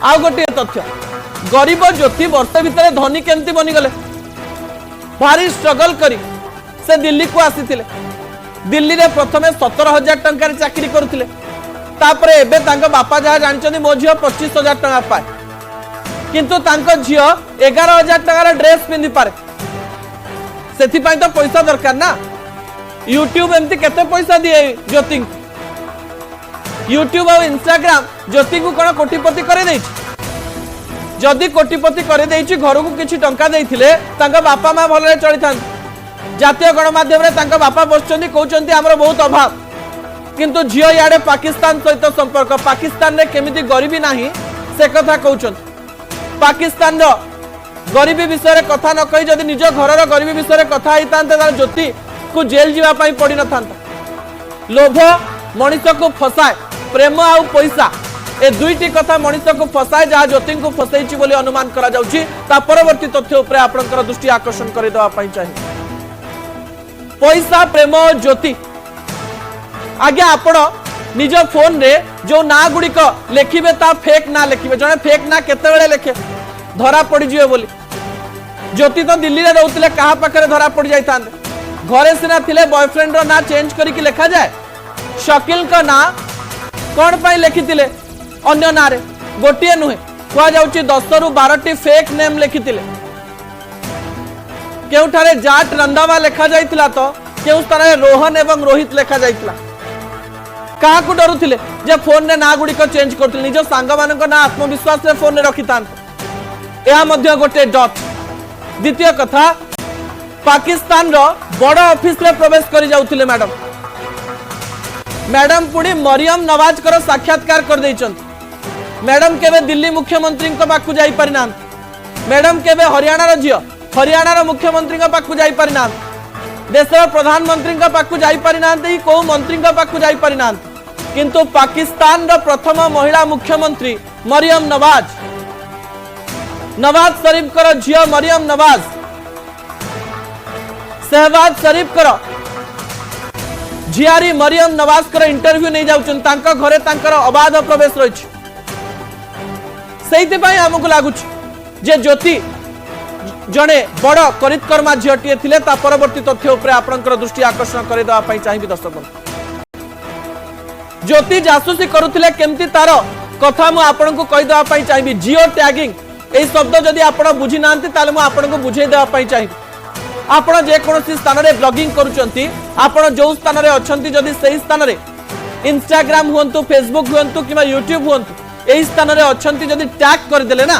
आउ गोटे तथ्य गरीब ज्योति वर्ष भितर धनी केमती बनीगले भारी स्ट्रगल करी से दिल्ली को आसी दिल्ली रे प्रथमे 17,000 टंकार चाकरी करुले तापरे एबे तांको बापा जहाँ जानते मो झील 25,000 टंका पाए किंतु तांको झील 11,000 टंकार ड्रेस पिंधि पारे से तो पैसा दरकार ना यूट्यूब एमती केते पैसा दिए ज्योति यूट्यूब और इंस्टाग्राम ज्योति को कौन कोटिपति करे जदि कोटिपति करे घर को किसी टंका देथिले तांका बापा माँ भले चली था जातीय गणमाध्यम बापा बसुँच कहते आमर बहुत अभाव किंतु झील याडे पाकिस्तान सहित संपर्क पाकिस्तान रे केमिति गरीबी नाही से कथा कहउछन पाकिस्तान रो गरीबी विषय कथा न कही जदि निज घर गरीबी विषय कथा होता ज्योति को जेल जीवा पई पड़ी न थांता लोभ मनीष को फसाए प्रेम आउ पैसा ए दुईटी कथा मनीष को फसाए जहाँ ज्योति को फसैछि बोली अनुमान करा जाउछि ता परवर्ती तथ्य उपरे आपनकर दृष्टि आकर्षण करि देवा पई चाहिए पैसा प्रेम और ज्योति आगे आपण निज फोन रे जो ना गुड़िक लिखिबे ता फेक ना लिखिबे जने फेक ना केते बेले लिखे धरा पड़ जिवे बोली ज्योति तो दिल्ली रे रहउतिले कहा पाखरे धरा पड़ जाई थांदे घरे सिना थिले बॉयफ्रेंड रो ना चेंज करी कि लिखा जाए शकील का ना कोन पई लिखितिले अन्य ना रे गोटिए नुहे कुआ जाउची 10 रु 12 फेक नेम लिखितिले केउठारे जाट रंधावा लिखा जाइतिला तो केउ स्थान रोहन एवं रोहित लिखा जाइतिला क्या को डरुले जे फोन ने ना गुड़िक चेंज करते निज सांग मान ना आत्मविश्वास रे फोन रखी था गोटे डट द्वितीय कथा पाकिस्तान रो बड़ ऑफिस रे प्रवेश कर जाउथिले मैडम पुणी मरियम नवाज कर साक्षात्कार कर देइचंत मैडम केबे दिल्ली मुख्यमंत्री पाखु जाई पारि ना मैडम केबे हरियाणा रो झियो हरियाणा रो मुख्यमंत्री पाखु जाई पारि ना देशर प्रधानमंत्री पाखु जाई पारि ना को मंत्री पाखु जाई पारि ना किंतु पाकिस्तान रो प्रथम महिला मुख्यमंत्री मरियम नवाज नवाज शरीफ कर झियो मरियम नवाज शहबाज शरीफ कर झियारी मरियम नवाज कर इंटरव्यू नहीं जाउछन तांका घरे तांकर अबाध प्रवेश रही सेइते पई हमकु लागुछ जे ज्योति जड़े बड़ करितकर्मा झीटे थे परवर्ती तथ्य उपरे आपनकर दृष्टि आकर्षण कर देवा पई चाहिए दर्शक ज्योति जासूसी करुथिले केमती तार कथा मु आपन को कहि देवा पई चाहिए जियो टैगिंग ए शब्द जदि आपण बुझी नांती ताले मु आपन को बुझे देवा पई चाहिए आपण जे कोनोसी स्थान रे ब्लॉगिंग करूचंती आपण जो स्थान रे अछंती जदि सही स्थान रे इंस्टाग्राम हुंतु फेसबुक हुंतु किबा यूट्यूब हुंतु एही स्थान रे अछंती जदि टैग कर देले ना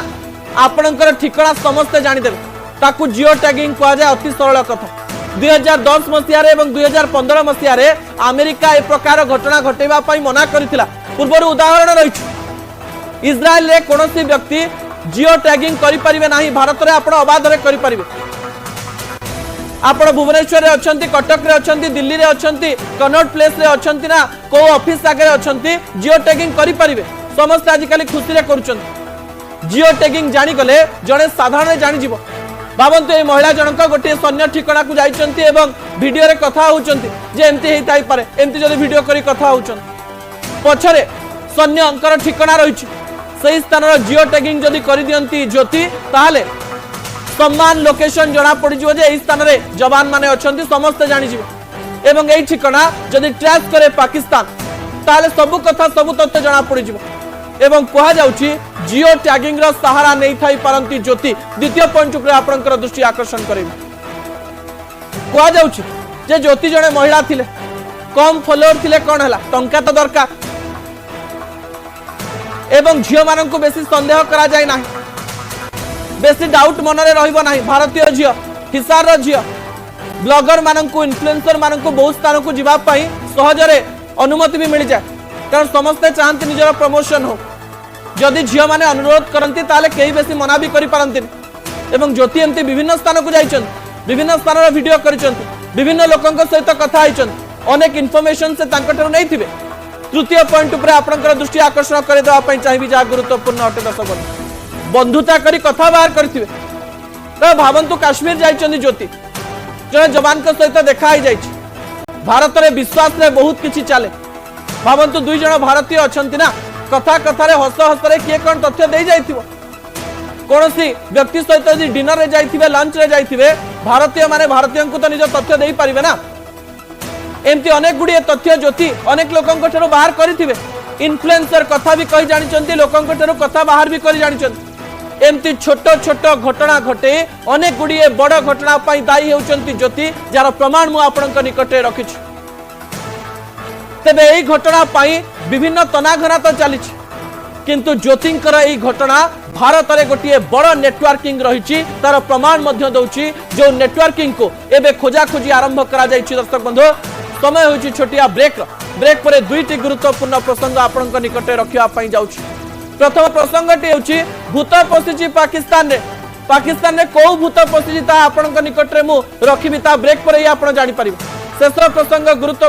आपनकर ठिकाना समस्त जानि देबे ताकू जियो टैगिंग कहा जाए अति सरल कथा 2010 मसीह एवं 2015 मसीह अमेरिका ए प्रकार घटना घटेबा पई मना करथिला पूर्वर उदाहरण रही इस्राएल रे कोनोसी व्यक्ति जियो टैगिंग करि परिबे नाही भारत रे आपण अबाध रे करि परिबे आपण भुवनेश्वर रे अछंती कटक रे अछंती दिल्ली रे अछंती कनॉट प्लेस रे अछंती ना को ऑफिस आगे अछंती जियो टैगिंग करि परिबे समस्त आज काली खुशी रे करूचंती जियो टैगिंग जानि गले जणे साधारण जानि जीवो भावंतु ए महिला जनक गोटे सैन्य ठिकाना को जाइचंती एवं वीडियो रे कथा होचंती जे एमती हेई ताई पारे एमती जदि वीडियो करी कथा होचंती पछरे सैन्य अंकर ठिकाना रहिछि सही स्थान रो जियो टैगिंग जदि करि दियंती ज्योति ताहाले सम्मान लोकेशन जणा पड़ि जिवो जे एई स्थान रे जवान माने अछंती समस्त जानि जिवो एवं एई ठिकाना जदि ट्रैक करे पाकिस्तान ताहाले सब कथा सब तथ्य जणा पड़ि जिवो एवं कहा जाउछि जियो टैगिंग रो सहारा नहीं थाई परंती ज्योति द्वितीय पॉइंट उपरे आपनकर दृष्टि आकर्षण करेबी कहा जाउछि जे ज्योति जणे महिला थिले कम फॉलोअर थिले कोन हला टंका तो दरकार एवं झियो मानन को बेसी संदेह करा जाय नाही बेसी डाउट मन रे रहइबो नाही भारतीय झियो हिसार रो झियो ब्लॉगर मानन को इन्फ्लुएंसर मानन को बहुत स्थान को जिबा पई सहज रे अनुमति भी मिल जाय कारण समस्त चाहते निजर प्रमोशन हो जदि झील मैंने अनुरोध करती ताले कई बेसी मना भी करि पारंती एवं ज्योति एमती विभिन्न स्थान को जाइछन विभिन्न स्थान रो वीडियो करिछन विभिन्न लोकन सहित कथा आइछन अनेक इनफॉरमेशन से तांकठरो नै थिबे तृतीय पॉइंट उपरे आपनकर दृष्टि आकर्षण कर देवा पई चाहिबी जा गुरुत्वपूर्ण अटे दर्शक बंधुता करी कथा बाहर करथिबे तो भावंतु काश्मीर जाइछन ज्योति जने जवान के सहित देखा आइ जाइछ भारत रे विश्वास रे बहुत किछि चले भावंतु दुई जन भारतीय अछंती ना कथा कथारे हस हसरे किए कौन तथ्य दे जाइथिबो कौन व्यक्ति सहित यदि डिनर रे जाइथिबे लंच रे जाइथिबे भारतीय माने भारतीय को तो निज तथ्य दे पारिबे ना एमती अनेक गुड़िए तथ्य ज्योति अनेक लोकंक ठरो बाहर करिथिबे इन्फ्लुएंसर कथा भी कहि जानिचंती लोकंक ठरो कथा बाहर भी करि जानिचंती एमती छोट छोट घटना घटे अनेक गुड़िए बड़ घटना पाई दायी होउचंती ज्योति जार प्रमाण मु आपनक निकटे रखिछु तेबे एई घटना पाई विभिन्न तनाघना तो चलीछि किंतु ज्योतिंकर एई घटना भारत रे गोटिए बड़ नेटवर्किंग रहिछि तार प्रमाण मध्य दउछि जो नेटवर्किंग को एबे खोजा खोजी आरंभ करा जाइछि दर्शक बंधु समय होइछि छोटिया ब्रेक ब्रेक परे दुईटी गुरुत्वपूर्ण प्रसंग आपनक निकटे रखिया पाई जाउछि प्रथम प्रसंगटी होछि भूत पसिछि पाकिस्तान रे को भूत पसिछि ता आपनक निकट रे मु रखिबि ता ब्रेक परे ही आपण जानि परिबे शेष प्रसंग गुरुत्व